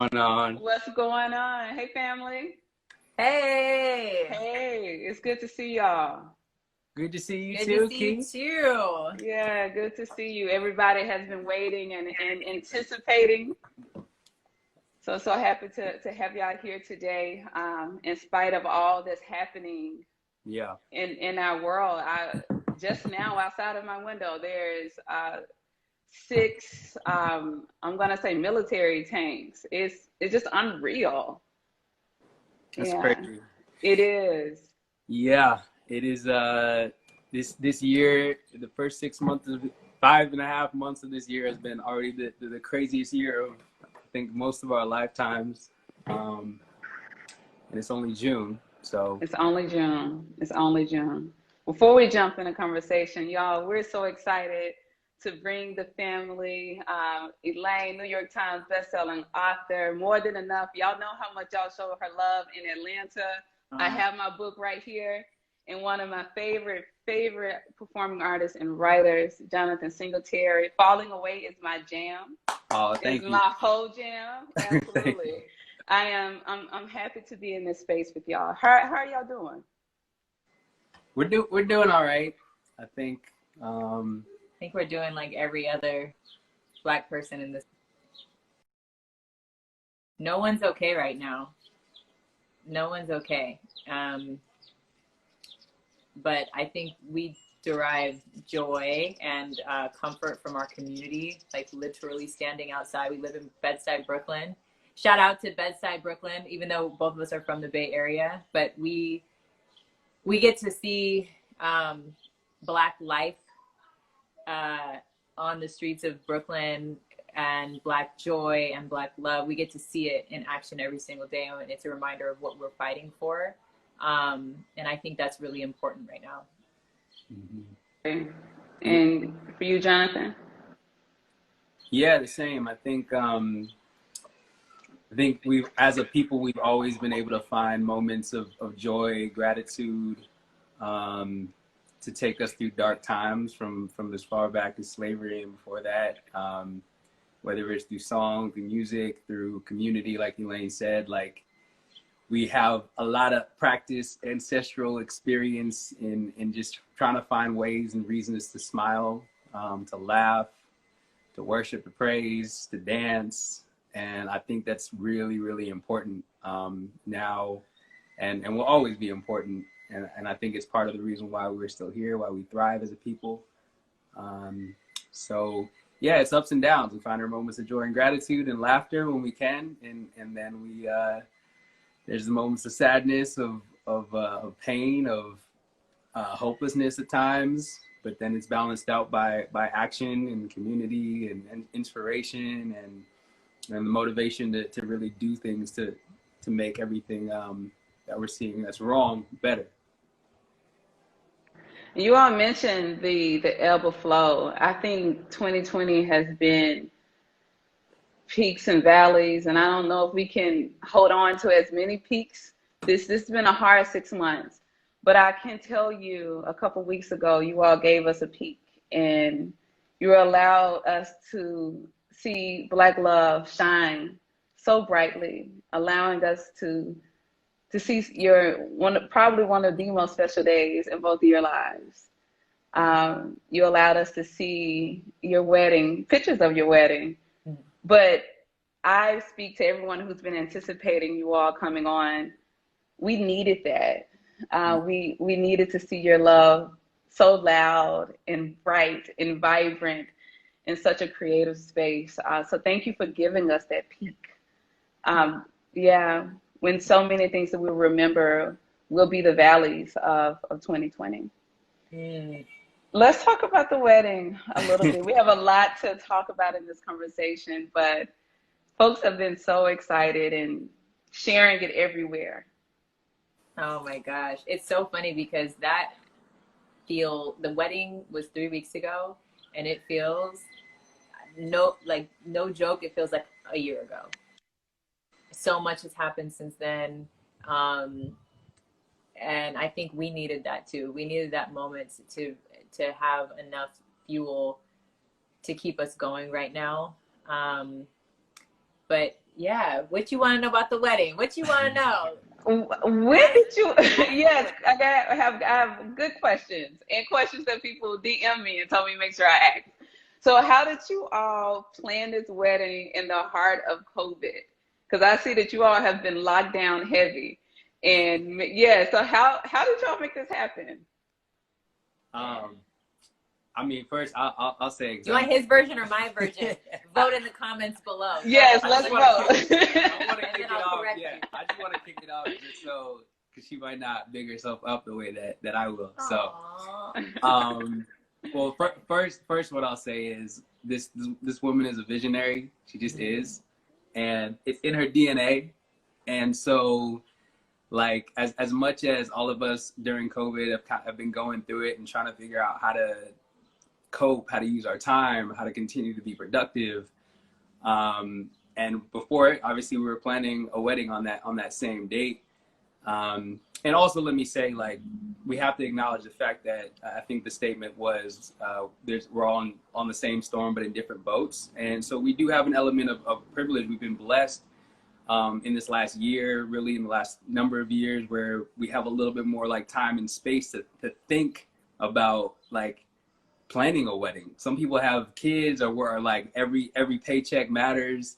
Going on. What's going on? Hey, family. Hey, Hey, it's good to see y'all. Good to see you good to too, see you Key. too. Yeah, good to see you. Everybody has been waiting and anticipating. So happy to have y'all here today. In spite of all that's happening Yeah, in our world, just now outside of my window, there's six. I'm gonna say military tanks. It's just unreal. that's Yeah, crazy. it is. Yeah, it is. This year, the first 6 months of 5.5 months of this year has been already the craziest year of I think most of our lifetimes. And it's only June, so It's only June. It's only June. Before we jump in the conversation, y'all, we're so excited to bring the family. Elaine, New York Times bestselling author, More Than Enough. Y'all know how much y'all show her love in Atlanta. I have my book right here. And one of my favorite performing artists and writers, Jonathan Singletary. Falling Away is my jam. oh, It's thank you. my whole jam. Thank you. Absolutely. I'm happy to be in this space with y'all. How are y'all doing? We're doing all right. I think. I think we're doing like every other Black person in this. No one's okay right now. No one's okay. But I think we derive joy and comfort from our community, like literally standing outside. We live in Bed-Stuy, Brooklyn. Shout out to Bed-Stuy, Brooklyn, even though both of us are from the Bay Area, but we get to see Black life on the streets of Brooklyn, and Black joy and Black love. We get to see it in action every single day, and it's a reminder of what we're fighting for. And I think that's really important right now. And for you, Jonathan? Yeah, the same. I think we've, as a people, we've always been able to find moments of joy, gratitude, to take us through dark times from as far back as slavery and before that. Whether it's through song, through music, through community, like Elaine said, like we have a lot of practice, ancestral experience in just trying to find ways and reasons to smile, to laugh, to worship, to praise, to dance. And I think that's really, really important now and will always be important. And I think it's part of the reason why we're still here, why we thrive as a people. So yeah, it's ups and downs. We find our moments of joy and gratitude and laughter when we can. And then we, there's the moments of sadness, of pain, of hopelessness at times, but then it's balanced out by action and community and inspiration and the motivation to really do things to make everything that we're seeing that's wrong better. You all mentioned the ebb and flow. I think 2020 has been peaks and valleys, and I don't know if we can hold on to as many peaks. This has been a hard 6 months, but I can tell you a couple weeks ago, you all gave us a peek, and you allowed us to see Black love shine so brightly, allowing us to see probably one of the most special days in both of your lives. You allowed us to see your wedding, pictures of your wedding. But I speak to everyone who's been anticipating you all coming on. We needed that. We needed to see your love so loud and bright and vibrant in such a creative space. So thank you for giving us that peak. Yeah, when so many things that we'll remember will be the valleys of 2020. Let's talk about the wedding a little bit. We have a lot to talk about in this conversation, but folks have been so excited and sharing it everywhere. Oh my gosh. It's so funny because the wedding was 3 weeks ago, and it feels no joke, it feels like a year ago. So much has happened since then. And I think we needed that too. We needed that moment to have enough fuel to keep us going right now. But Yeah. What you want to know about the wedding? What you want to know? When did you? Yes, I have good questions and questions that people DM me and tell me make sure I ask. So, how did you all plan this wedding in the heart of COVID? Because I see that you all have been locked down heavy, and yeah. So, how did y'all make this happen? I mean, first I'll say Do you want exactly. his version or my version? Vote in the comments below. Yes, I let's just want to vote. I want to And kick then it I'll off. correct Yeah, you. I just want to kick it off just so because she might not big herself up the way that I will. So, Aww. well, first, what I'll say is this woman is a visionary. She just is, and it's in her DNA. And so, like, as much as all of us during COVID have been going through it and trying to figure out how to cope, how to use our time, how to continue to be productive. And before it, obviously, we were planning a wedding on that same date. And also, let me say, like, we have to acknowledge the fact that I think the statement was we're all on the same storm, but in different boats. And so we do have an element of privilege. We've been blessed in this last year, really in the last number of years, where we have a little bit more like time and space to think about like planning a wedding. Some people have kids or where like every paycheck matters,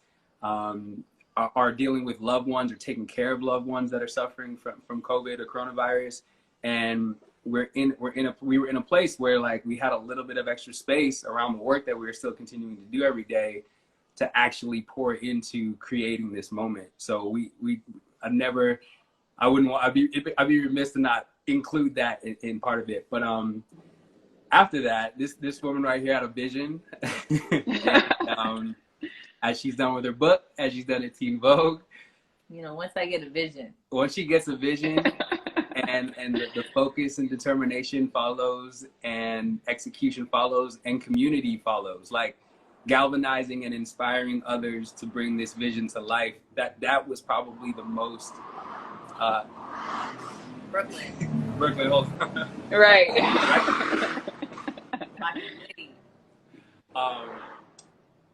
are dealing with loved ones or taking care of loved ones that are suffering from COVID or coronavirus. And we were in a place where like we had a little bit of extra space around the work that we were still continuing to do every day to actually pour into creating this moment. So I'd be remiss to not include that in part of it. But after that, this woman right here had a vision. And, as she's done with her book, as she's done at Teen Vogue. You know, once I get a vision. Once she gets a vision and the focus and determination follows and execution follows and community follows, like galvanizing and inspiring others to bring this vision to life, that was probably the most Brooklyn, hold on. Right.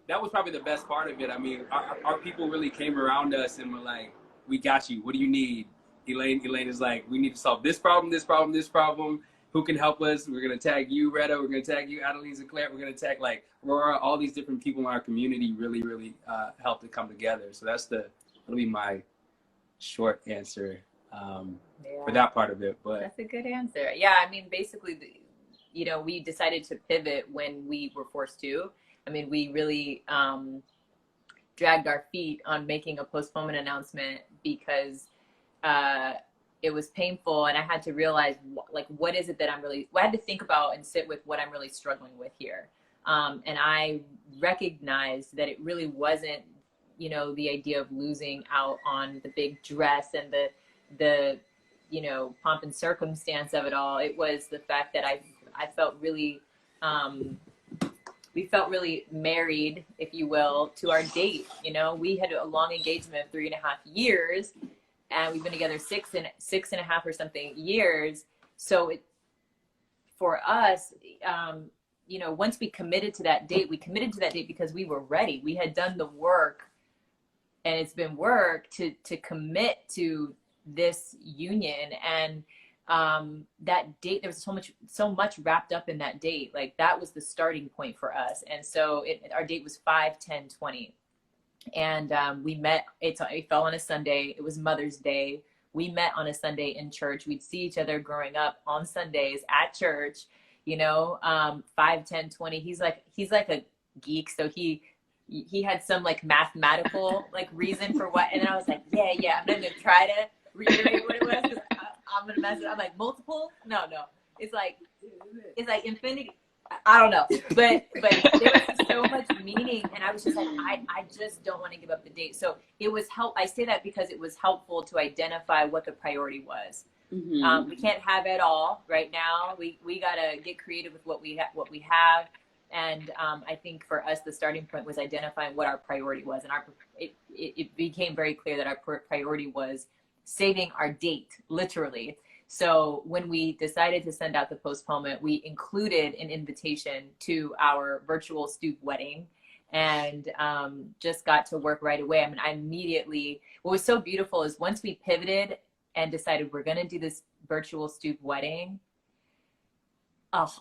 That was probably the best part of it. I mean, our people really came around us and were like, we got you. What do you need? Elaine is like, we need to solve this problem, this problem, this problem. Who can help us? We're going to tag you, Retta. We're going to tag you, Adeline Sinclair. We're going to tag like Aurora. All these different people in our community really, really helped it come together. So that'll be my short answer for that part of it. But that's a good answer. Yeah, I mean, basically, we decided to pivot when we were forced to. I mean, we really dragged our feet on making a postponement announcement because it was painful, and I had to realize what is it that I had to think about and sit with what I'm really struggling with here. And I recognized that it really wasn't, the idea of losing out on the big dress and the pomp and circumstance of it all. It was the fact that I felt really, we felt really married, if you will, to our date. We had a long engagement of 3.5 years, and we've been together six and a half or something years. So for us, once we committed to that date, because we were ready. We had done the work, and it's been work to commit to this union. And that date, there was so much wrapped up in that date. Like, that was the starting point for us. And so our date was 5/10/20. And we met, it fell on a Sunday. It was Mother's Day. We met on a Sunday in church. We'd see each other growing up on Sundays at church, 5/10/20. He's like a geek. So he had some like mathematical like reason for what. And then I was like, yeah, I'm not going to try to reiterate what it was, because I'm going to mess it up. I'm like, multiple? No. It's like infinity. I don't know, but there was so much meaning, and I was just like, I just don't want to give up the date. So it was I say that because it was helpful to identify what the priority was. Mm-hmm. We can't have it all right now. We gotta get creative with what we have, and I think for us the starting point was identifying what our priority was, and it became very clear that our priority was saving our date, literally. So when we decided to send out the postponement, we included an invitation to our virtual Stoop wedding. and just got to work right away. I mean, I immediately, what was so beautiful is once we pivoted and decided we're going to do this virtual stoop wedding,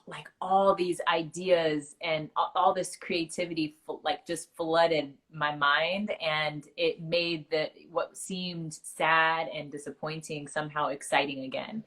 like all these ideas and all this creativity like just flooded my mind, and it made what seemed sad and disappointing somehow exciting again.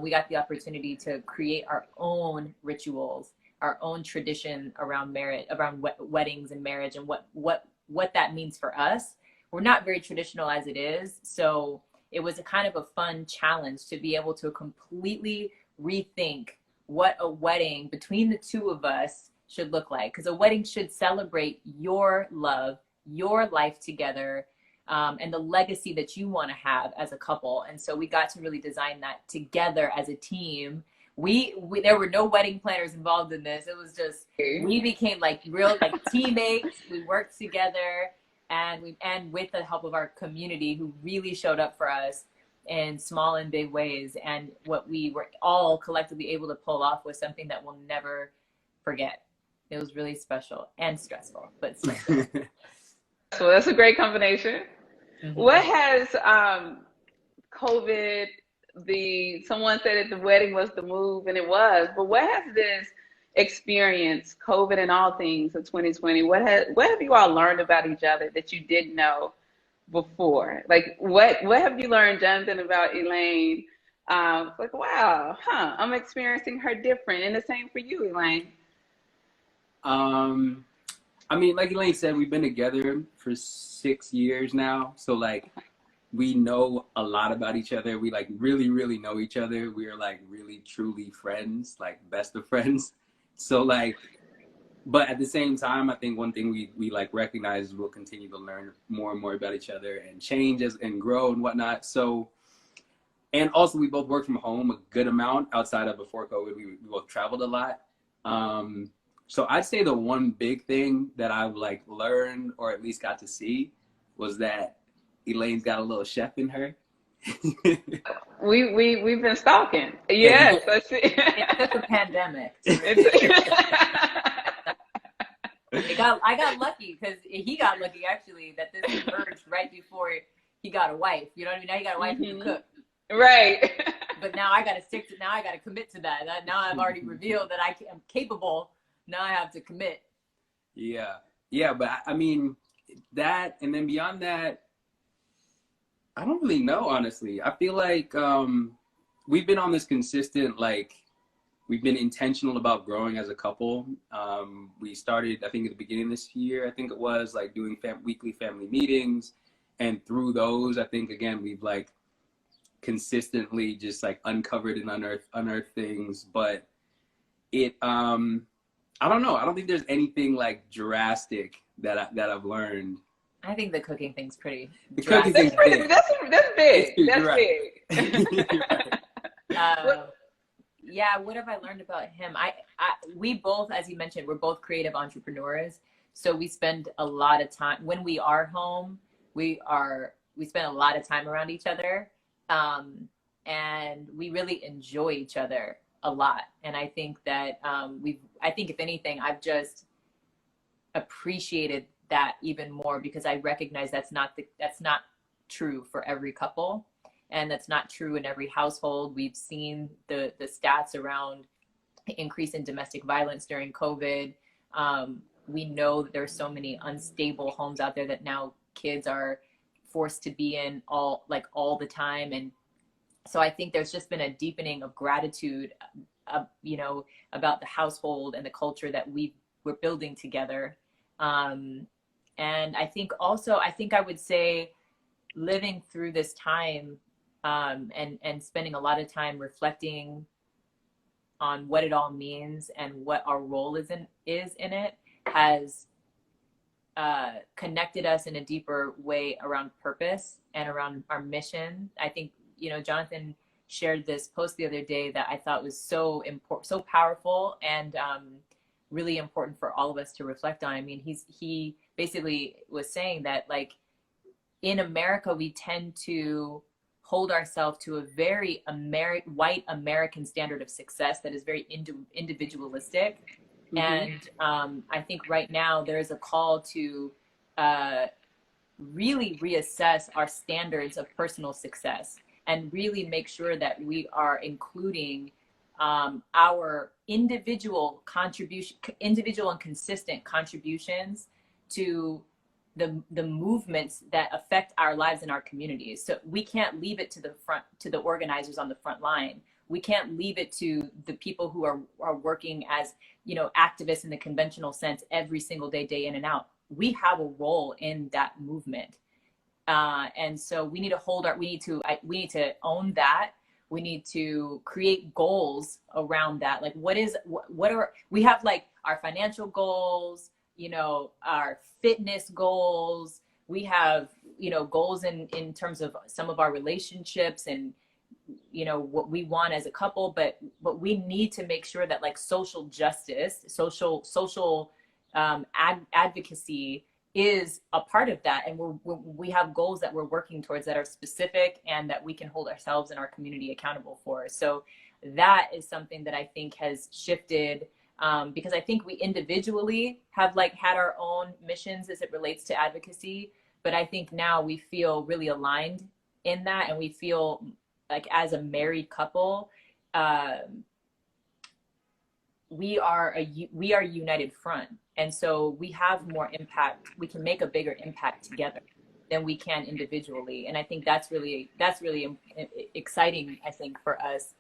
We got the opportunity to create our own rituals, our own tradition around marriage, around weddings and marriage, and what that means for us. We're not very traditional as it is, so it was a kind of a fun challenge to be able to completely rethink what a wedding between the two of us should look like. Because a wedding should celebrate your love, your life together, and the legacy that you want to have as a couple. And so we got to really design that together as a team. We there were no wedding planners involved in this. It was just, we became like real like teammates. We worked together, and with the help of our community who really showed up for us in small and big ways. And what we were all collectively able to pull off was something that we'll never forget. It was really special and stressful, but special. So that's a great combination. Mm-hmm. What has COVID, someone said that the wedding was the move, and it was, but what has this experience, COVID and all things of 2020, what have you all learned about each other that you didn't know before? Like what have you learned, Jonathan, about Elaine? Like, wow, I'm experiencing her different, and the same for you, Elaine. I mean, like Elaine said, we've been together for 6 years now, so like we know a lot about each other. We like really, really know each other. We are like really, truly friends, like best of friends. So like, but at the same time, I think one thing we like recognize is we'll continue to learn more and more about each other and change and grow and whatnot. So, and also we both work from home a good amount outside of before COVID. We both traveled a lot. So I'd say the one big thing that I've like learned, or at least got to see, was that Elaine's got a little chef in her. We've been stalking. Yes, I see. It's a pandemic. I got lucky because he got lucky actually that this emerged right before he got a wife. You know what I mean? Now he got a wife who can cook. Right. But now I got to commit to that. Now I've already revealed that I'm capable. Now I have to commit. Yeah. But I mean that, and then beyond that, I don't really know, honestly. I feel like we've been on this consistent, like, we've been intentional about growing as a couple. We started, I think at the beginning of this year, I think it was, like doing weekly family meetings. And through those, I think, again, we've like consistently just like uncovered and unearthed things. But it, I don't know. I don't think there's anything like drastic that I've learned. I think the cooking thing's pretty. The cooking thing's big. That's big. That's big. Yeah, what have I learned about him? We both, as you mentioned, we're both creative entrepreneurs. So we spend a lot of time when we are home. We spend a lot of time around each other, and we really enjoy each other a lot. And I think that I think if anything, I've just appreciated that even more, because I recognize that's not true for every couple, and that's not true in every household. We've seen the stats around the increase in domestic violence during COVID. We know that there's so many unstable homes out there that now kids are forced to be in all the time. And so I think there's just been a deepening of gratitude, about the household and the culture that we're building together. And I think I would say living through this time, and spending a lot of time reflecting on what it all means and what our role is in it has connected us in a deeper way around purpose and around our mission. I think, Jonathan shared this post the other day that I thought was so important, so powerful, and really important for all of us to reflect on. I mean, he basically was saying that, like, in America, we tend to hold ourselves to a very white American standard of success that is very individualistic. And I think right now there's a call to really reassess our standards of personal success and really make sure that we are including our individual and consistent contributions to the movements that affect our lives and our communities. So we can't leave it to the organizers on the front line. We can't leave it to the people who are working as, activists in the conventional sense every single day, day in and out. We have a role in that movement. And so we need to we need to own that. We need to create goals around that. Like we have like our financial goals, our fitness goals. We have, goals in terms of some of our relationships and, what we want as a couple, but we need to make sure that like social justice, social advocacy is a part of that. And we have goals that we're working towards that are specific and that we can hold ourselves and our community accountable for. So that is something that I think has shifted, because I think we individually have like had our own missions as it relates to advocacy, but I think now we feel really aligned in that, and we feel like as a married couple, we are a united front. And so we have more impact. We can make a bigger impact together than we can individually. And I think that's really exciting, I think, for us.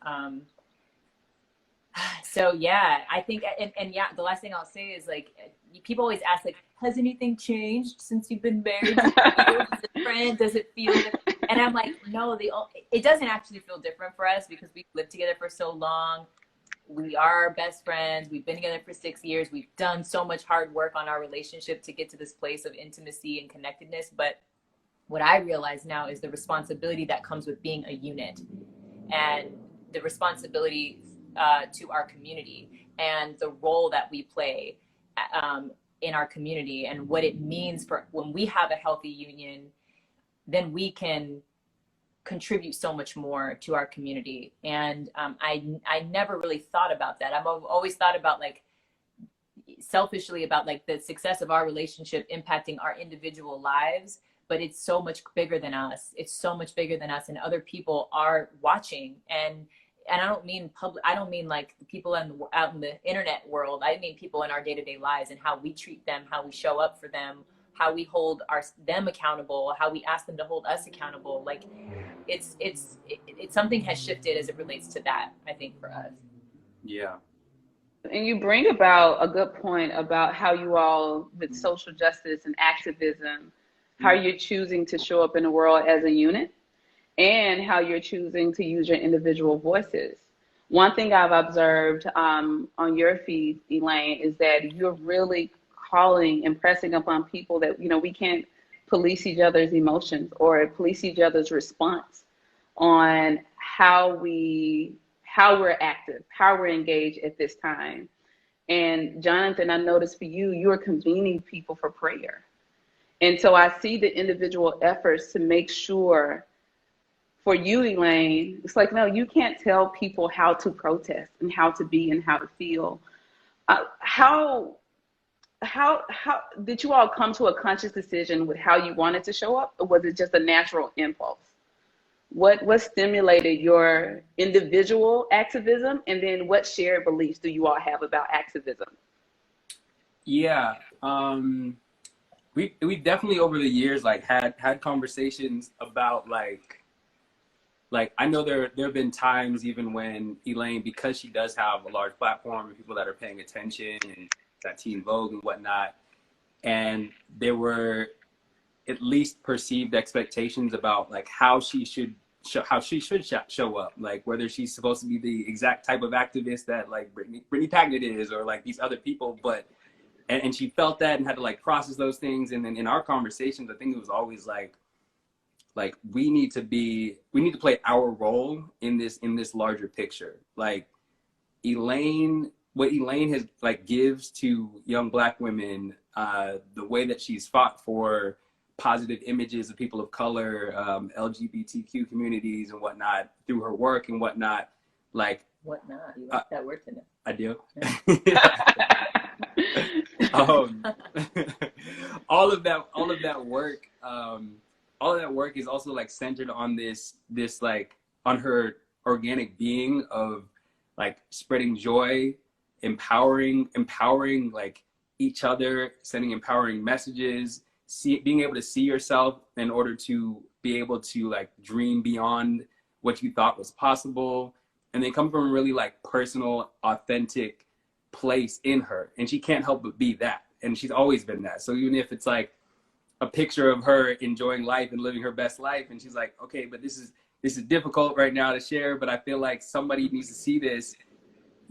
So yeah, I think, and yeah, the last thing I'll say is like, people always ask like, has anything changed since you've been married? Does it feel different? Does it feel different? And I'm like, no, it doesn't actually feel different for us because we've lived together for so long. We are best friends. We've been together for 6 years. We've done so much hard work on our relationship to get to this place of intimacy and connectedness. But what I realize now is the responsibility that comes with being a unit, and the responsibility to our community, and the role that we play in our community, and what it means for when we have a healthy union, then we can contribute so much more to our community. And I never really thought about that. I've always thought about like selfishly about like the success of our relationship impacting our individual lives, but it's so much bigger than us. It's so much bigger than us, and other people are watching. And I don't mean public. I don't mean like the people out in the internet world. I mean people in our day-to-day lives and how we treat them, how we show up for them, how we hold them accountable, how we ask them to hold us accountable. Like it's something has shifted as it relates to that, I think, for us. Yeah. And you bring about a good point about how you all, with social justice and activism, how you're choosing to show up in the world as a unit, and how you're choosing to use your individual voices. One thing I've observed on your feed, Elaine, is that you're really calling and pressing upon people that, we can't police each other's emotions or police each other's response on how we're active, how we're engaged at this time. And Jonathan, I noticed for you, you're convening people for prayer. And so I see the individual efforts to make sure. For you, Elaine, it's like, no, you can't tell people how to protest and how to be and how to feel. How did you all come to a conscious decision with how you wanted to show up, or was it just a natural impulse? What stimulated your individual activism, and then what shared beliefs do you all have about activism? Yeah, we definitely over the years like had conversations about like I know there have been times even when Elaine, because she does have a large platform and people that are paying attention and that Teen Vogue and whatnot, and there were at least perceived expectations about like how she should show up, like whether she's supposed to be the exact type of activist that like Brittany Pagnett is, or like these other people, but and she felt that and had to like process those things. And then in our conversations, I think it was always like we need to play our role in this larger picture. Like what Elaine has like gives to young Black women, the way that she's fought for positive images of people of color, LGBTQ communities and whatnot through her work and whatnot. Like whatnot, you like that word today? I do. um, all of that work, all of that work is also like centered on this like on her organic being of like spreading joy, empowering like each other, sending empowering messages, being able to see yourself in order to be able to like dream beyond what you thought was possible. And they come from a really like personal, authentic place in her. And she can't help but be that. And she's always been that. So even if it's like a picture of her enjoying life and living her best life, and she's like, okay, but this is difficult right now to share, but I feel like somebody needs to see this.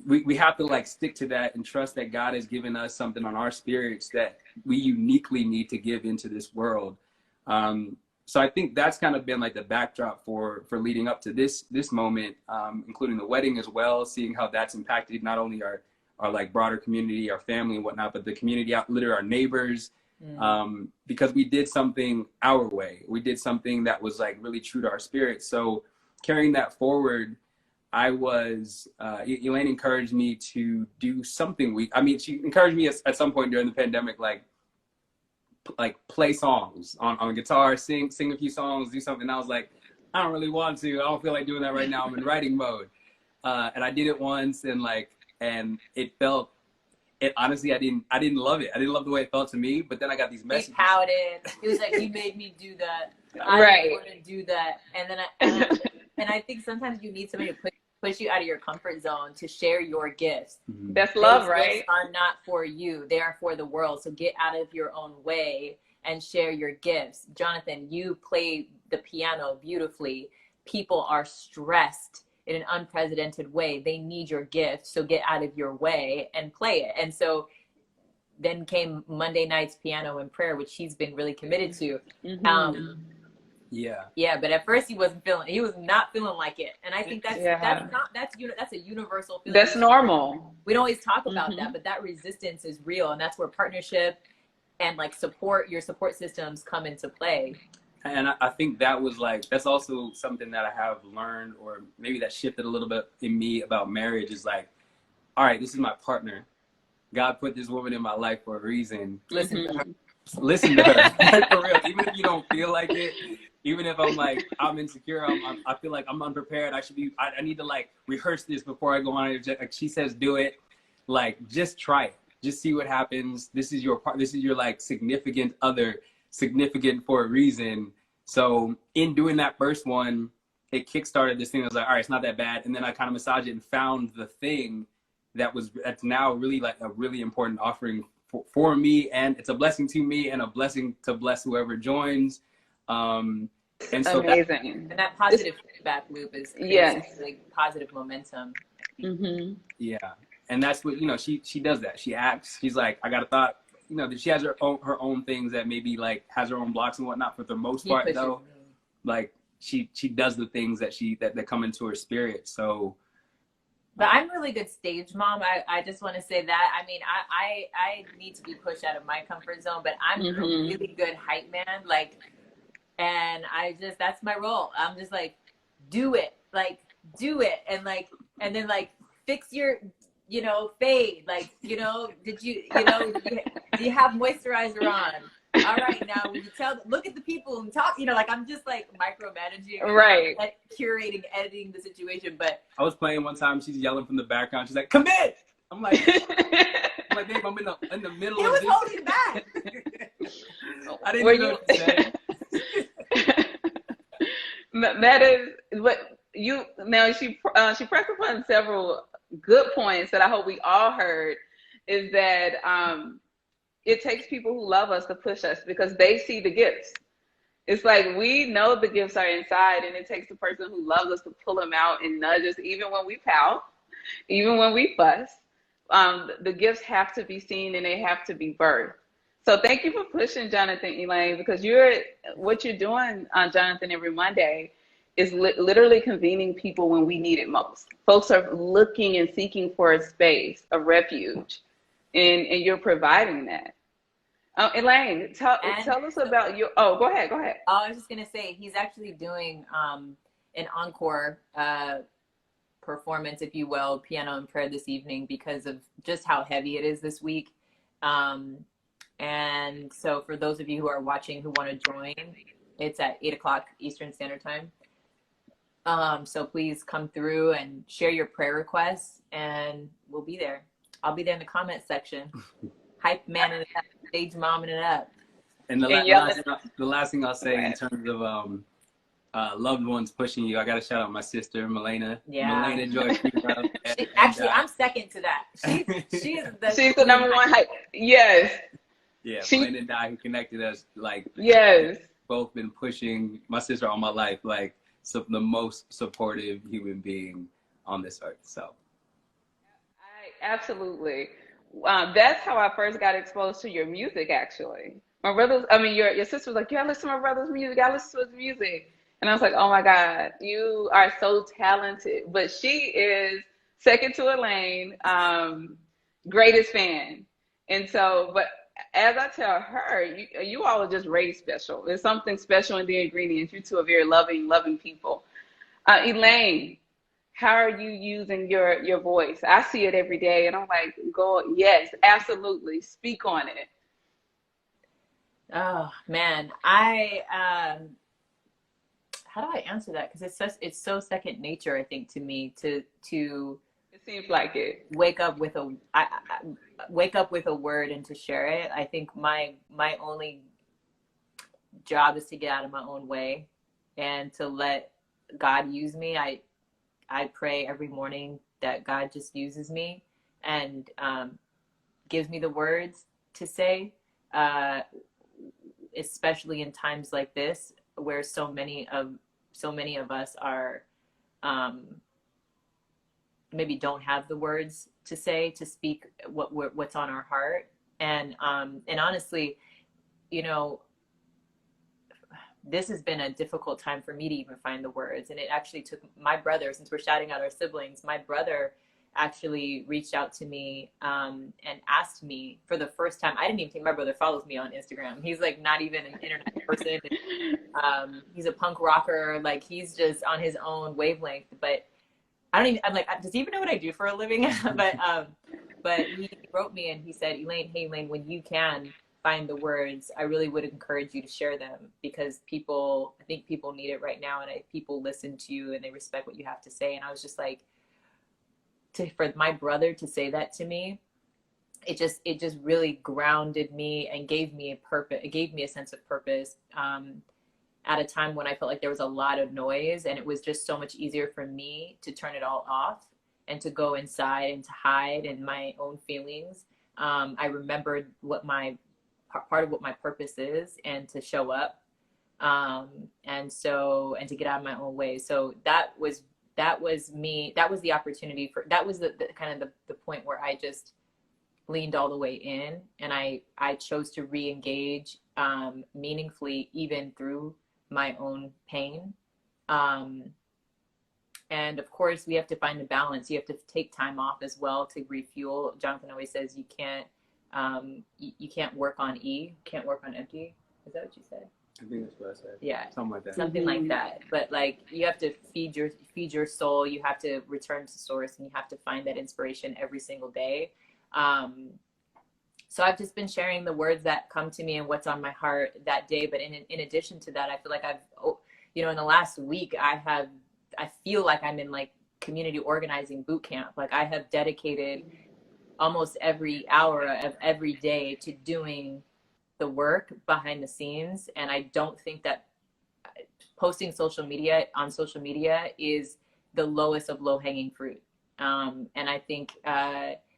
We have to like stick to that and trust that God has given us something on our spirits that we uniquely need to give into this world. So I think that's kind of been like the backdrop for leading up to this moment, including the wedding as well, seeing how that's impacted not only our like broader community, our family and whatnot, but the community out, literally our neighbors, because we did something our way. We did something that was like really true to our spirit. So carrying that forward, I was, Elaine encouraged me to do something. She encouraged me at some point during the pandemic, like play songs on guitar, sing a few songs, do something. And I was like, I don't really want to. I don't feel like doing that right now. I'm in writing mode. And I did it once, and it felt, honestly, I didn't love it. I didn't love the way it felt to me. But then I got these messages. He pouted. He was like, you made me do that. I didn't want to do that. And then I think sometimes you need somebody to push you out of your comfort zone to share your gifts. That's love, Those right? gifts are not for you. They are for the world. So get out of your own way and share your gifts. Jonathan, you play the piano beautifully. People are stressed in an unprecedented way. They need your gift. So get out of your way and play it. And so then came Monday nights piano and prayer, which he's been really committed to. Yeah, but at first he was not feeling like it. And I think that's a universal feeling. That's normal. We don't always talk about that, but that resistance is real. And that's where partnership and like your support systems come into play. And I think that's also something that I have learned, or maybe that shifted a little bit in me about marriage, is like, all right, this is my partner. God put this woman in my life for a reason. Listen to her. Listen to her. For real. Even if you don't feel like it, even if I'm like, I'm insecure, I feel like I'm unprepared. I need to like rehearse this before I go on it. Like she says, do it. Like, just try it. Just see what happens. This is your part. This is your like significant other, significant for a reason. So in doing that first one, it kickstarted this thing. I was like, all right, it's not that bad. And then I kind of massaged it and found the thing that's now really like a really important offering for me. And it's a blessing to me and a blessing to bless whoever joins. And so amazing. And that positive feedback loop is like positive momentum. Yeah. And that's what, she does that. She acts, she's like, I got a thought, that she has her own things that maybe like has her own blocks and whatnot, but for the most part though, like she does the things that come into her spirit. So, but I'm really good stage mom. I just want to say that. I mean, I need to be pushed out of my comfort zone, but I'm a really good hype man. Like, and that's my role. I'm just like, do it. And then like fix your, fade. Like, do you have moisturizer on? All right, now when you look at the people and talk, like I'm just like micromanaging, right? Like, curating, editing the situation. But I was playing one time. She's yelling from the background. She's like, "Commit!" I'm like, "Babe, I'm in the middle." It was holding back. I didn't know what to say. That is what you. Now she pressed upon several good points that I hope we all heard. Is that it takes people who love us to push us because they see the gifts. It's like we know the gifts are inside, and it takes the person who loves us to pull them out and nudge us, even when we pout, even when we fuss. The gifts have to be seen and they have to be birthed. So thank you for pushing, Jonathan, Elaine, because what you're doing, Jonathan, every Monday is literally convening people when we need it most. Folks are looking and seeking for a space, a refuge, and you're providing that. Elaine, tell us about your. Oh, go ahead. I was just gonna say he's actually doing an encore performance, if you will, piano and prayer this evening because of just how heavy it is this week. And so for those of you who are watching who want to join, it's at 8 o'clock Eastern Standard Time. So please come through and share your prayer requests, and we'll be there. I'll be there in the comment section. Hype man it up, stage momming it up. And the last thing I'll say in terms of loved ones pushing you, I got to shout out my sister, Melena. Yeah. Melena Joy. Actually, I'm second to that. She's the number one hype. Yes. Yeah, Melena and I, who connected us, like, yes, both been pushing my sister all my life, like, the most supportive human being on this earth. So absolutely. That's how I first got exposed to your music, actually. My brothers, I mean, your sister was like, yeah, listen to my brother's music. I listen to his music. And I was like, oh my God, you are so talented. But she is second to Elaine, greatest fan. And so, but as I tell her, you all are just raised special. There's something special in the ingredients. You two are very loving people. Elaine, how are you using your voice? I see it every day, and I'm like, go, yes, absolutely. Speak on it. Oh man, how do I answer that? Because it's so second nature, I think, to me to it seems like it. Wake up with a word and to share it. I think my only job is to get out of my own way and to let God use me. I pray every morning that God just uses me and gives me the words to say, especially in times like this where so many of us are maybe don't have the words to say, to speak what's on our heart. And honestly, you know, this has been a difficult time for me to even find the words. And it actually took my brother, since we're shouting out our siblings, my brother actually reached out to me and asked me for the first time. I didn't even think my brother follows me on Instagram. He's like not even an internet person. He's a punk rocker. Like he's just on his own wavelength. But I'm like, does he even know what I do for a living? But he wrote me and he said, hey Elaine, when you can find the words, I really would encourage you to share them, because I think people need it right now. And people listen to you and they respect what you have to say. And I was just like, for my brother to say that to me, it just really grounded me and gave me a purpose. It gave me a sense of purpose at a time when I felt like there was a lot of noise, and it was just so much easier for me to turn it all off and to go inside and to hide in my own feelings. I remembered what part of what my purpose is, and to show up, and to get out of my own way. So that was me. That was the opportunity that was the kind of the point where I just leaned all the way in, and I chose to re-engage meaningfully, even through my own pain. And of course we have to find the balance. You have to take time off as well to refuel. Jonathan always says you can't work on E, can't work on empty. Is that what you said? I think that's what I said. Yeah, something like that. Something like that. But like, you have to feed your soul. You have to return to source, and you have to find that inspiration every single day. So I've just been sharing the words that come to me and what's on my heart that day. But in addition to that, I feel like in the last week, I feel like I'm in like community organizing boot camp. Like I have dedicated almost every hour of every day to doing the work behind the scenes. And I don't think that posting on social media is the lowest of low hanging fruit. And I think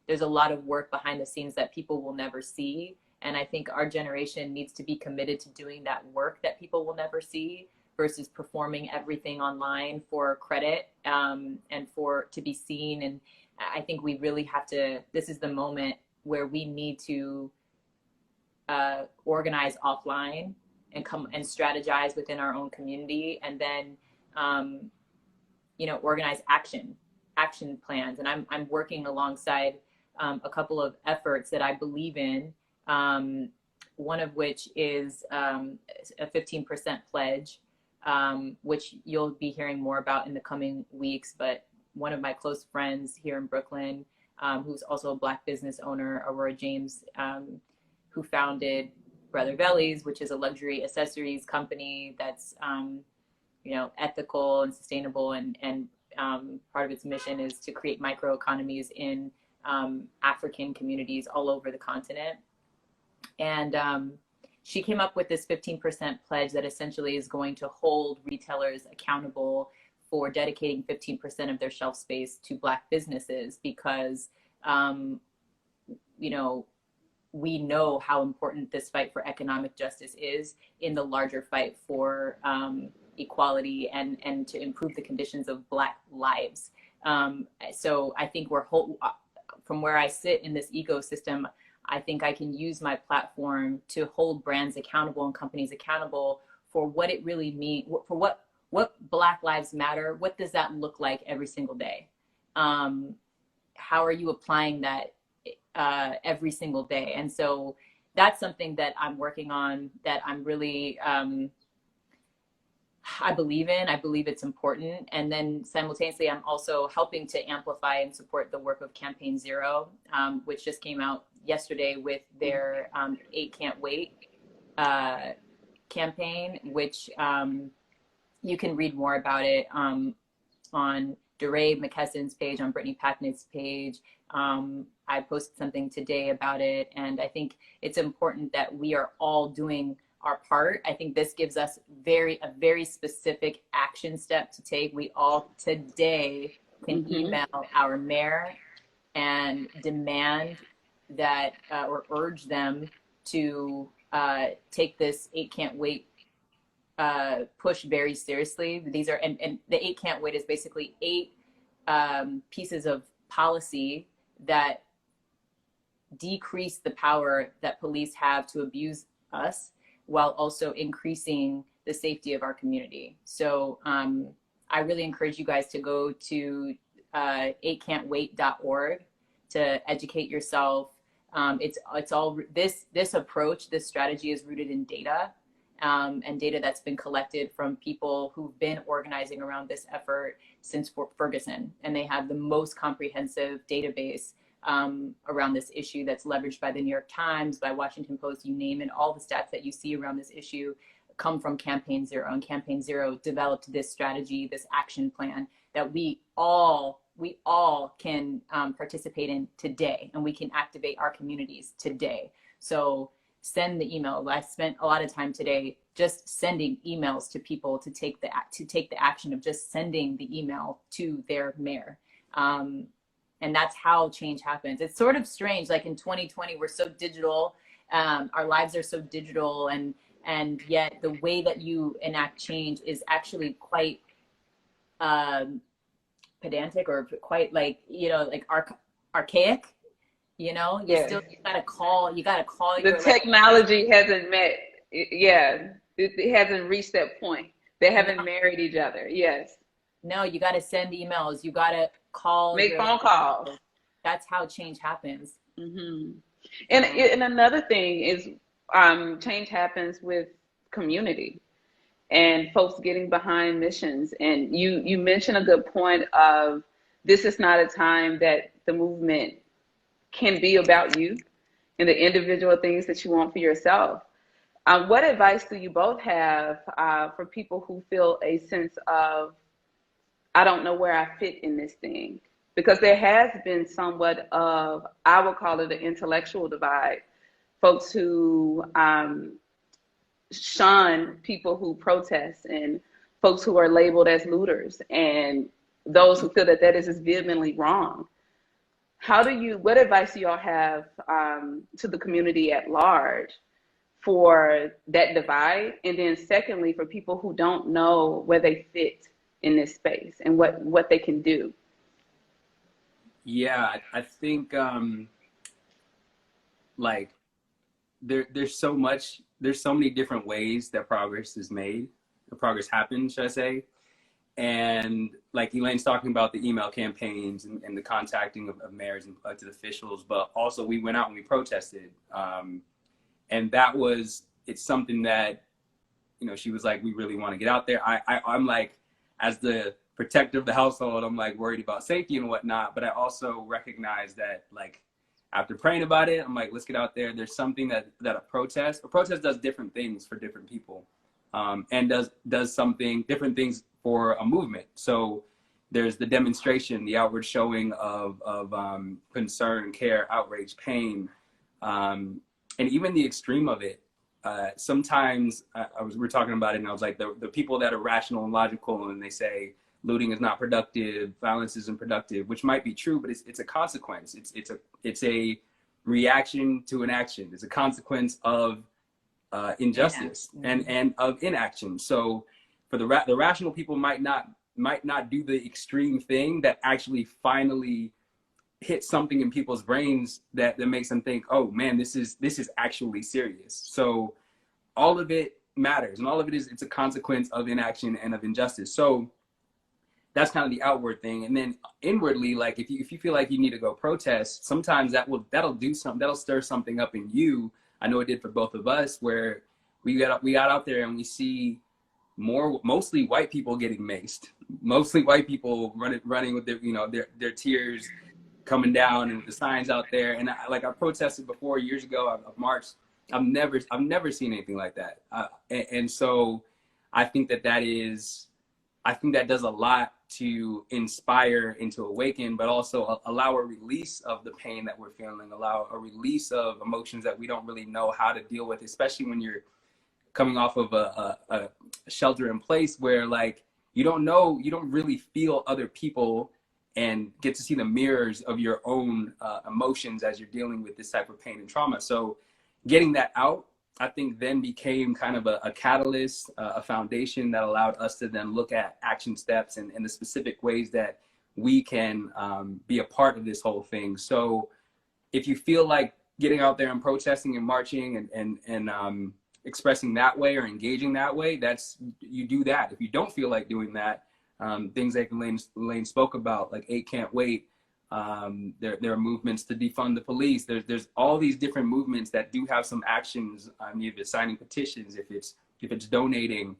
there's a lot of work behind the scenes that people will never see. And I think our generation needs to be committed to doing that work that people will never see, versus performing everything online for credit and to be seen. And I think we really have to, this is the moment where we need to organize offline and come and strategize within our own community, and then organize action plans. And I'm working alongside a couple of efforts that I believe in, one of which is a 15% pledge, which you'll be hearing more about in the coming weeks. But one of my close friends here in Brooklyn who's also a Black business owner, Aurora James, who founded Brother Bellies, which is a luxury accessories company that's, you know, ethical and sustainable, and part of its mission is to create microeconomies in African communities all over the continent. And she came up with this 15% pledge that essentially is going to hold retailers accountable for dedicating 15% of their shelf space to Black businesses, because, you know, we know how important this fight for economic justice is in the larger fight for equality and to improve the conditions of Black lives. So I think from where I sit in this ecosystem, I think I can use my platform to hold brands accountable and companies accountable for what it really means, for what Black lives matter. What does that look like every single day? How are you applying that every single day? And so that's something that I'm working on, that I'm really, I believe in. I believe it's important. And then simultaneously, I'm also helping to amplify and support the work of Campaign Zero, which just came out yesterday with their 8 Can't Wait campaign, which you can read more about it on DeRay McKesson's page, on Brittany Packnett's page. I posted something today about it, and I think it's important that we are all doing our part. I think this gives us a very specific action step to take. We all today can email our mayor and demand that, or urge them to take this 8 Can't Wait push very seriously. These are, and the 8 Can't Wait is basically 8 pieces of policy that decrease the power that police have to abuse us, while also increasing the safety of our community. So I really encourage you guys to go to 8cantwait.org to educate yourself. It's all, this approach, this strategy is rooted in data, and data that's been collected from people who've been organizing around this effort since Ferguson. And they have the most comprehensive database around this issue that's leveraged by the New York Times, by Washington Post, you name it. All the stats that you see around this issue come from Campaign Zero, and Campaign Zero developed this strategy, this action plan that we all can participate in today, and we can activate our communities today. So send the email. I spent a lot of time today just sending emails to people to take the action of just sending the email to their mayor. And that's how change happens. It's sort of strange, like in 2020, we're so digital, our lives are so digital, and yet the way that you enact change is actually quite pedantic, or quite, like, you know, like archaic. You know, you gotta call. The technology hasn't met. It hasn't reached that point. They haven't married each other. Yes. No, you got to send emails. You got to call. Make phone calls. That's how change happens. And another thing is, change happens with community and folks getting behind missions. And you mentioned a good point of, this is not a time that the movement can be about you and the individual things that you want for yourself. What advice do you both have for people who feel a sense of, I don't know where I fit in this thing? Because there has been somewhat of, I would call it an intellectual divide. Folks who shun people who protest, and folks who are labeled as looters, and those who feel that that is just vehemently wrong. What advice do y'all have to the community at large for that divide? And then secondly, for people who don't know where they fit in this space and what they can do? Yeah, I think like there's so many different ways that progress is made, the progress happens, should I say. And like Elaine's talking about the email campaigns and the contacting of mayors and elected officials, but also we went out and we protested. And it's something that, you know, she was like, we really want to get out there. I'm like, as the protector of the household, I'm like worried about safety and whatnot. But I also recognize that, like, after praying about it, I'm like, let's get out there. There's something that a protest does different things for different people, and does something different things for a movement. So there's the demonstration, the outward showing of concern, care, outrage, pain, and even the extreme of it. Sometimes we were talking about it, and I was like, the people that are rational and logical, and they say looting is not productive, violence isn't productive, which might be true, but it's a consequence. It's a reaction to an action. It's a consequence of injustice and of inaction. So for the rational people might not do the extreme thing that actually finally hit something in people's brains that makes them think, oh man, this is actually serious. So all of it matters, and all of it's a consequence of inaction and of injustice. So that's kind of the outward thing. And then inwardly, like if you feel like you need to go protest, sometimes that'll stir something up in you. I know it did for both of us, where we got out there and we see mostly white people getting maced, mostly white people running with their tears coming down, and with the signs out there. And I protested before years ago. I've marched. I've never seen anything like that. And so I think that does a lot to inspire and to awaken, but also allow a release of the pain that we're feeling, allow a release of emotions that we don't really know how to deal with, especially when you're coming off of a shelter in place where, like, you don't really feel other people and get to see the mirrors of your own emotions as you're dealing with this type of pain and trauma. So getting that out, I think, then became kind of a catalyst, a foundation that allowed us to then look at action steps and the specific ways that we can be a part of this whole thing. So if you feel like getting out there and protesting and marching and expressing that way or engaging that way, you do that. If you don't feel like doing that, things like Elaine spoke about, like 8 Can't Wait, there are movements to defund the police. There's all these different movements that do have some actions. If it's signing petitions, if it's donating,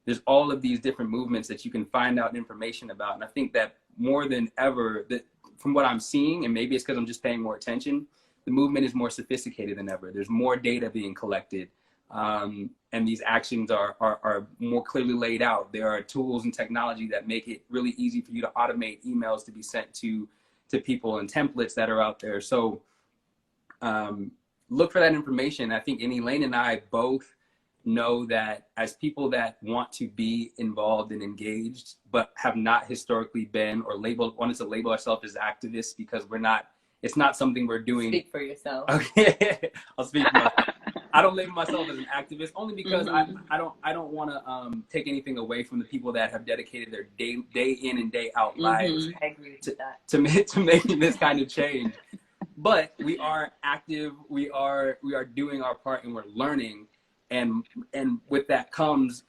there's all of these different movements that you can find out information about. And I think that more than ever, that from what I'm seeing, and maybe it's because I'm just paying more attention, the movement is more sophisticated than ever. There's more data being collected, and these actions are more clearly laid out. There are tools and technology that make it really easy for you to automate emails to be sent to people, and templates that are out there. So look for that information. I think Elaine and I both know that as people that want to be involved and engaged, but have not historically been or wanted to label ourselves as activists, because it's not something we're doing. Speak for yourself. Okay, I'll speak for myself. I don't label myself as an activist, only because I don't want to take anything away from the people that have dedicated their day in and day out lives I agree with that. to making this kind of change. But we are active. We are doing our part, and we're learning. And with that comes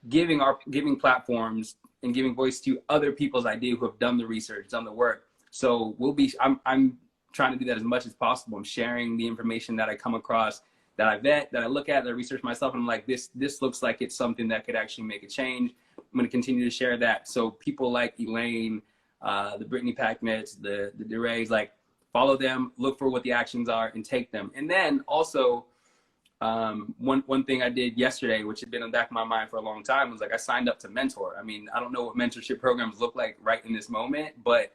giving platforms and giving voice to other people's ideas who have done the research, done the work. So I'm trying to do that as much as possible. I'm sharing the information that I come across, that I vet, that I look at, that I research myself, and I'm like, this looks like it's something that could actually make a change. I'm going to continue to share that. So people like Elaine, the Brittany Packnets, the DeRays, like, follow them, look for what the actions are, and take them. And then also, one thing I did yesterday, which had been in the back of my mind for a long time, was like, I signed up to mentor. I mean, I don't know what mentorship programs look like right in this moment, but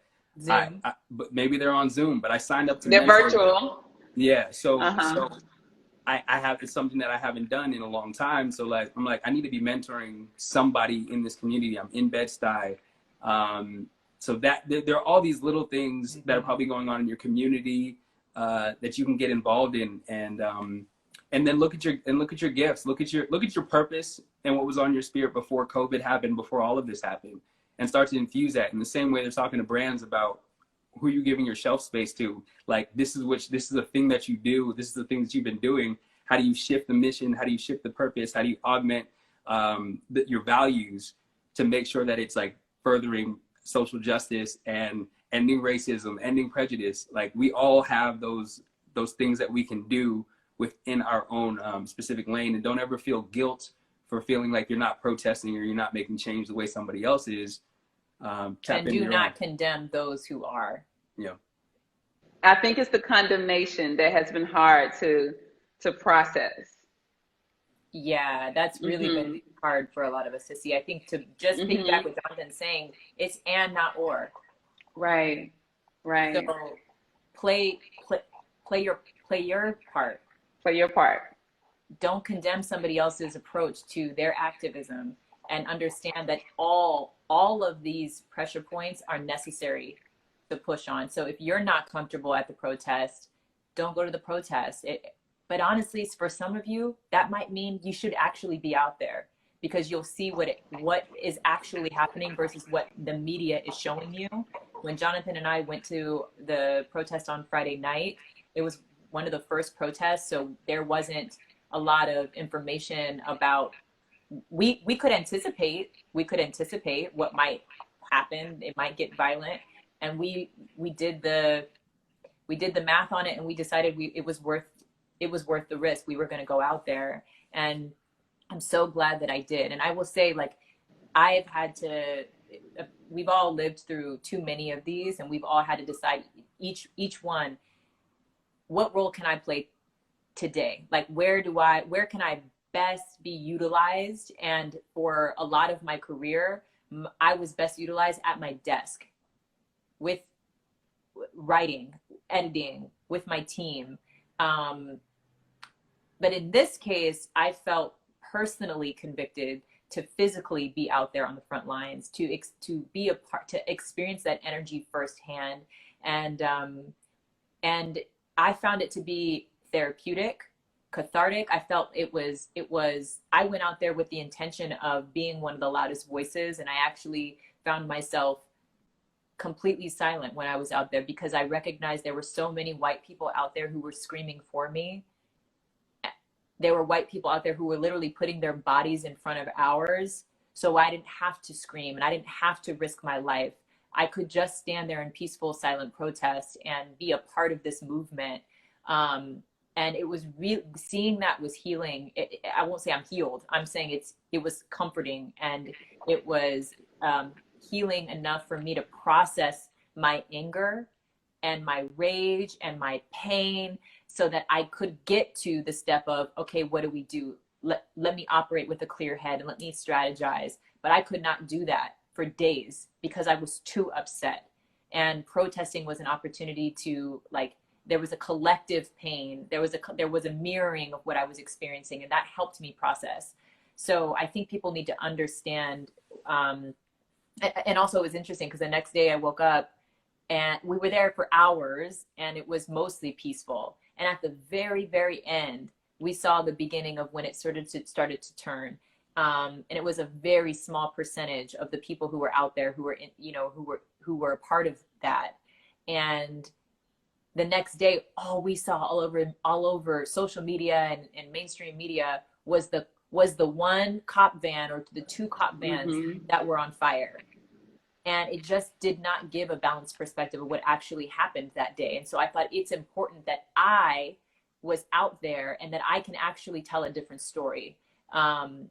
but maybe they're on Zoom. But I signed up to. They're mentor. virtual. Yeah. So it's something that I haven't done in a long time. So like, I'm like, I need to be mentoring somebody in this community. I'm in Bed-Stuy. So that there are all these little things that are probably going on in your community that you can get involved in, and then look at your gifts, look at your purpose and what was on your spirit before COVID happened, before all of this happened, and start to infuse that. In the same way they're talking to brands about who you're giving your shelf space to, like, this is the thing that you do, this is the thing that you've been doing. How do you shift the mission? How do you shift the purpose? How do you augment your values to make sure that it's like furthering social justice and ending racism, ending prejudice? Like, we all have those things that we can do within our own specific lane, and don't ever feel guilt for feeling like you're not protesting or you're not making change the way somebody else is. Tap And into do your not own. condemn those who are. Yeah. I think it's the condemnation that has been hard to process. Yeah, that's really been Mhm. hard for a lot of us to see. I think to just piggyback Mhm. with Jonathan saying, it's and not or. Right. So Right. play play play your part. For your part. Don't condemn somebody else's approach to their activism, and understand that all of these pressure points are necessary to push on. So if you're not comfortable at the protest, don't go to the protest. But honestly, for some of you, that might mean you should actually be out there, because you'll see what is actually happening versus what the media is showing you. When Jonathan and I went to the protest on Friday night, it was one of the first protests, so there wasn't a lot of information about. We could anticipate what might happen. It might get violent, and we did the math on it, and we decided it was worth the risk. We were going to go out there, and I'm so glad that I did. And I will say, like, I've had to. We've all lived through too many of these, and we've all had to decide each one, what role can I play today? Like, where can I best be utilized? And for a lot of my career, I was best utilized at my desk with writing, editing, with my team. Um, but in this case, I felt personally convicted to physically be out there on the front lines, to be a part, to experience that energy firsthand, and and I found it to be therapeutic, cathartic. I felt I went out there with the intention of being one of the loudest voices, and I actually found myself completely silent when I was out there, because I recognized there were so many white people out there who were screaming for me. There were white people out there who were literally putting their bodies in front of ours, so I didn't have to scream and I didn't have to risk my life. I could just stand there in peaceful, silent protest and be a part of this movement. And it was real. Seeing that was healing. I won't say I'm healed. I'm saying it was comforting, and it was healing enough for me to process my anger and my rage and my pain, so that I could get to the step of, okay, what do we do? Let me operate with a clear head and let me strategize. But I could not do that for days because I was too upset. And protesting was an opportunity to, like, there was a collective pain. There was a mirroring of what I was experiencing, and that helped me process. So I think people need to understand. And also, it was interesting because the next day I woke up and we were there for hours, and it was mostly peaceful. And at the very, very end, we saw the beginning of when it started to turn. And it was a very small percentage of the people who were out there who were who were a part of that. And the next day, all we saw all over social media and mainstream media was the one cop van or the two cop vans Mhm. that were on fire. And it just did not give a balanced perspective of what actually happened that day. And so I thought it's important that I was out there and that I can actually tell a different story, and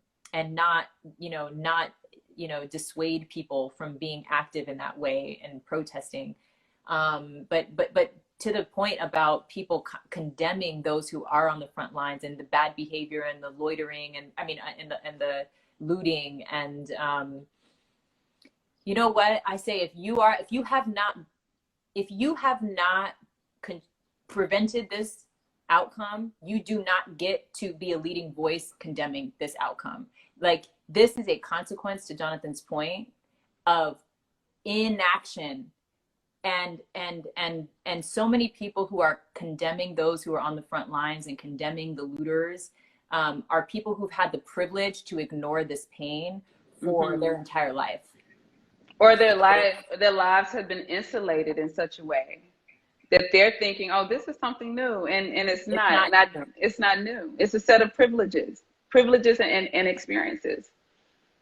dissuade people from being active in that way and protesting. But to the point about people condemning those who are on the front lines, and the bad behavior and the loitering, and the looting, and you know what I say, if you have not prevented this outcome, you do not get to be a leading voice condemning this outcome. Like, this is a consequence, to Jonathan's point, of inaction. And so many people who are condemning those who are on the front lines and condemning the looters are people who've had the privilege to ignore this pain for their Mhm. entire life. Or their lives have been insulated in such a way that they're thinking, "Oh, this is something new," and it's It's not. not. And it's not new. It's a set of privileges and experiences.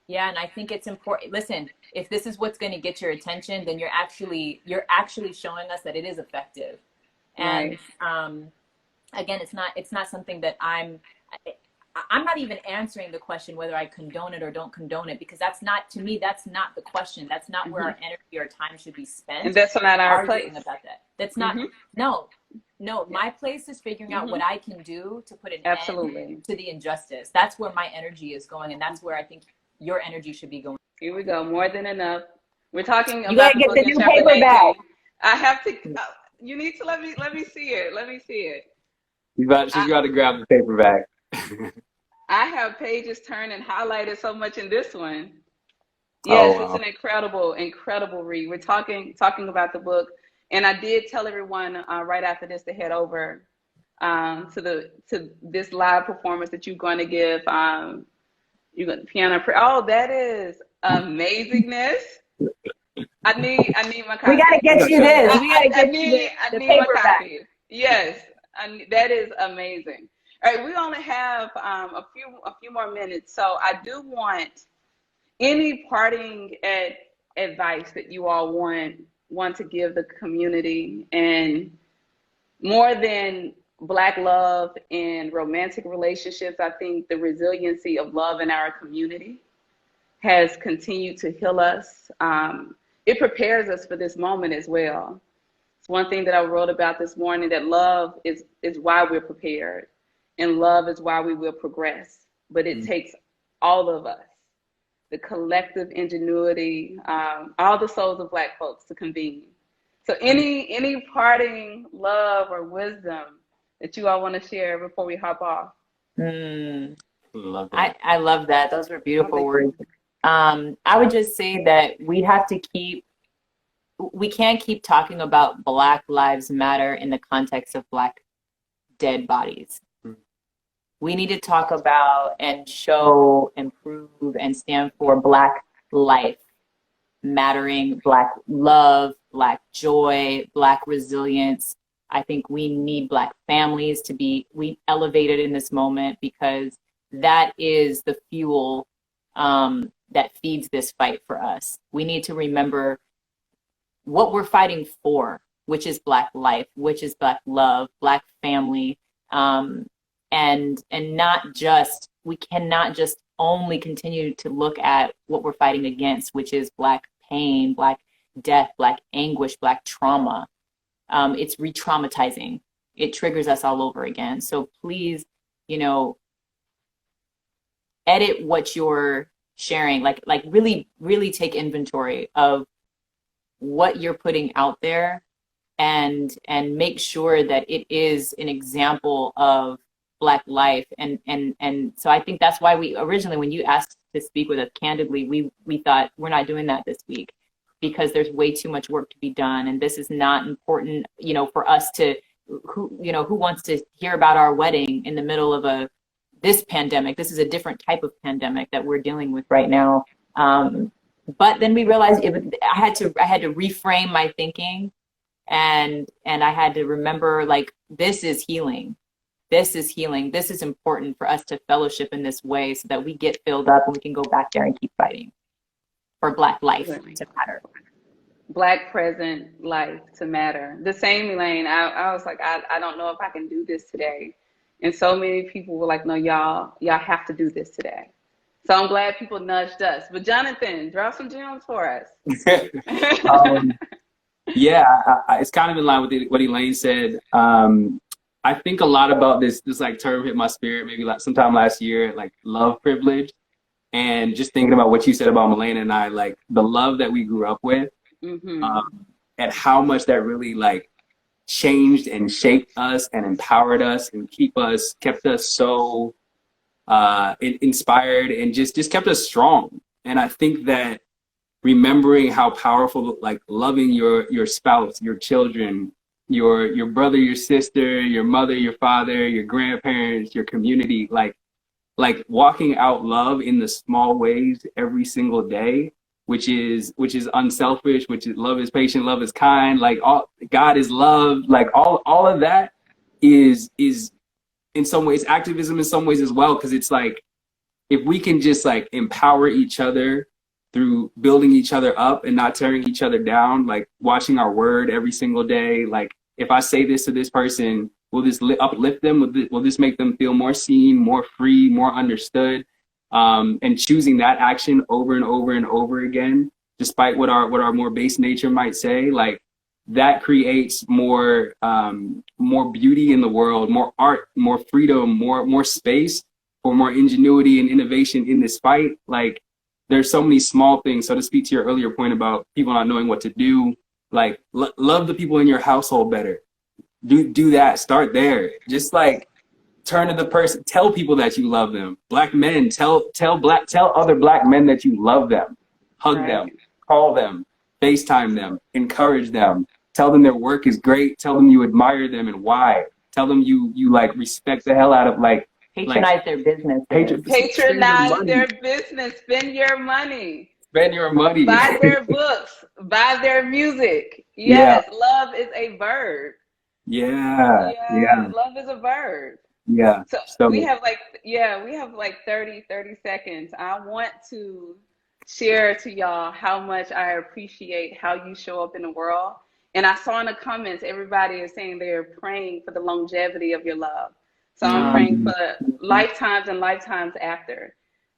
Yeah, and I think it's important. Listen, if this is what's going to get your attention, then you're actually showing us that it is effective. And Right. again, it's not something that I'm not even answering the question whether I condone it or don't condone it, because that's not, to me, that's not the question. That's not where our energy or time should be spent. And that's not our place. Arguing about that. That's not, no, my place is figuring out what I can do to put an end to the injustice. That's where my energy is going. And that's where I think your energy should be going. Here we go. More than enough. We're talking You about gotta get the in new chapter paperback. 19. I have to, you need to let me see it. Let me see it. She's got to grab the paperback. I have pages turned and highlighted so much in this one. Yes, it's an incredible read. We're talking about the book, and I did tell everyone right after this to head over to this live performance that you're going to give. You're going to piano. Oh, that is amazingness. I need my copy. We gotta get you this. We gotta get you the paperback. My copy. Yes, that is amazing. All right, we only have a few more minutes, so I do want any parting advice that you all want to give the community, and more than Black love and romantic relationships, I think the resiliency of love in our community has continued to heal us. It prepares us for this moment as well. It's one thing that I wrote about this morning, that love is why we're prepared, and love is why we will progress. But it takes all of us, the collective ingenuity, all the souls of Black folks to convene. So any parting love or wisdom that you all want to share before we hop off? Love that. I love that. Those were beautiful words. I would just say that we can't keep talking about Black Lives Matter in the context of Black dead bodies. We need to talk about and show and prove and stand for Black life mattering, Black love, Black joy, Black resilience. I think we need Black families to be elevated in this moment, because that is the fuel that feeds this fight for us. We need to remember what we're fighting for, which is Black life, which is Black love, Black family, and not just, we cannot just only continue to look at what we're fighting against, which is Black pain, Black death, Black anguish, Black trauma. It's re-traumatizing. It triggers us all over again. So please, edit what you're sharing, like really, really take inventory of what you're putting out there, and make sure that it is an example of Black life. And so I think that's why we originally, when you asked to speak with us candidly, we thought we're not doing that this week, because there's way too much work to be done, and this is not important, for us to, who wants to hear about our wedding in the middle of this pandemic. This is a different type of pandemic that we're dealing with right now. But then we realized I had to reframe my thinking, and I had to remember, this is healing. This is healing. This is important for us to fellowship in this way, so that we get filled up and we can go back there and keep fighting for Black life to matter. Black present life to matter. The same, Elaine. I was like, I don't know if I can do this today. And so many people were like, no, y'all have to do this today. So I'm glad people nudged us. But Jonathan, drop some gems for us. It's kind of in line with what Elaine said. I think a lot about this term hit my spirit maybe sometime last year, love privilege. And just thinking about what you said about Melena and I, the love that we grew up with, and how much that really changed and shaped us and empowered us and kept us so inspired, and just kept us strong. And I think that remembering how powerful, loving your spouse, your children, your brother, your sister, your mother, your father, your grandparents, your community, walking out love in the small ways every single day, which is unselfish, which is love is patient, love is kind, God is love, all of that is in some ways activism, in some ways as well, because it's if we can just empower each other through building each other up and not tearing each other down, watching our word every single day. If I say this to this person, Will this uplift them? Will this make them feel more seen, more free, more understood? And choosing that action over and over and over again, despite what our more base nature might say, like that creates more beauty in the world, more art, more freedom, more space for more ingenuity and innovation in this fight. Like there's so many small things. So to speak to your earlier point about people not knowing what to do, like love the people in your household better. Do that. Start there. Just like turn to the person. Tell people that you love them. Black men, tell other Black men that you love them. Hug them. Call them. FaceTime them. Encourage them. Tell them their work is great. Tell them you admire them and why. Tell them you like respect the hell out of like patronize their business. Patronize their business. Spend your money. Spend your money. Buy their books. Buy their music. Yes, yeah. Love is a verb. Yeah. Love is a verb. Yeah. So we have like 30 seconds. I want to share to y'all how much I appreciate how you show up in the world. And I saw in the comments, everybody is saying they're praying for the longevity of your love. So I'm praying for lifetimes and lifetimes after.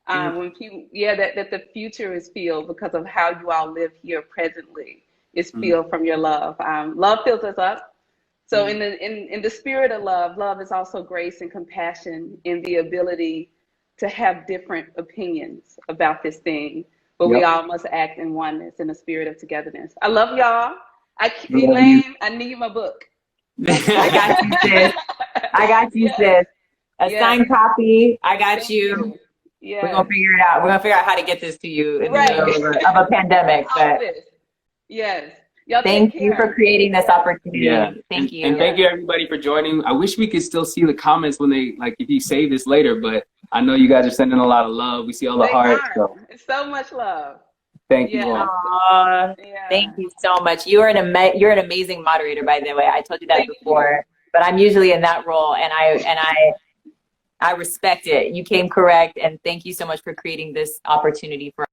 When people, that the future is filled because of how you all live here presently is filled from your love. Love fills us up. So in the spirit of love, love is also grace and compassion and the ability to have different opinions about this thing, but we all must act in oneness in the spirit of togetherness. I love y'all. Elaine, I need my book. I got you, sis. I got you, sis. A signed copy. I got you. Yeah. We're gonna figure it out. We're gonna figure out how to get this to you in the middle of a pandemic. But yes. Thank you for creating this opportunity. Yeah. Thank you. And thank you everybody for joining. I wish we could still see the comments when they if you save this later, but I know you guys are sending a lot of love. We see all the hearts. So. It's so much love. Thank you all. Thank you so much. You're an amazing moderator, by the way. I told you that before, but I'm usually in that role, and I respect it. You came correct, and thank you so much for creating this opportunity for